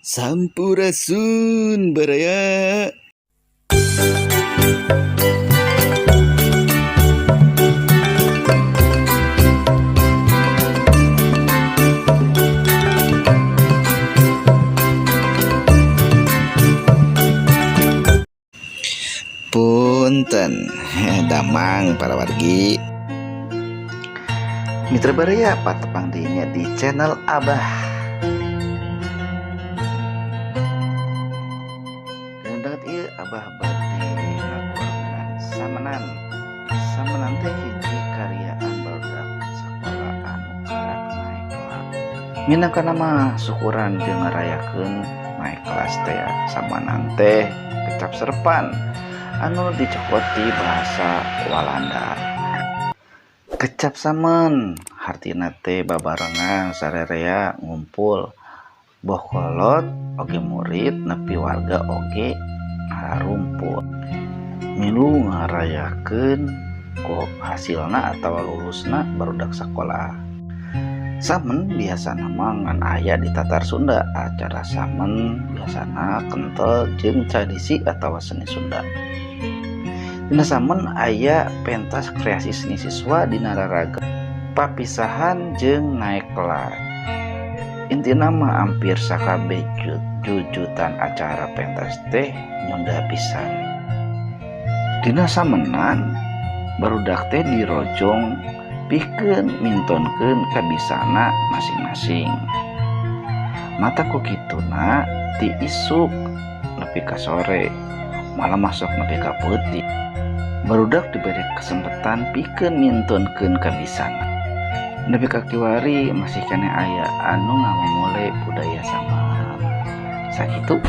Sampurasun baraya. Punten damang para wargi mitra baraya patepang dinya di channel Abah. Dan ieu Abah bade ngaguangan samenan teh hiji karyaan barudak sakola anu karek naik kelas. Minangkana mah syukuran jeung ngarayakeun naik kelas teh samenan teh kecap serpan anu dicokoti bahasa Walanda. Kecap samen hartina teh babarengan sarerea ngumpul boh kolot oge murid nepi warga oge ngarumpul milu ngarayakeun ku hasilna atawa lulusna barudak sakola. Samen biasana mah ngan aya di Tatar Sunda. Acara samen biasana kentel jeung tradisi atawa seni Sunda. Dina samen aya pentas kreasi seni siswa dina raraga papisahan jeung naik kelas. Intina mah hampir sakabeh jujutan acara pentas teh nyunda pisan. Dina samenan barudak teh dirojong pikeun mintonkeun kabisana masing-masing. Mata ku kituna ti isuk nepi ka sore malah masuk nepi ka peuting. Barudak diberi kesempatan pikeun mintonkeun kabisana. Nepi ka kiwari masih kene aya anu ngamumule budaya sama sakitu.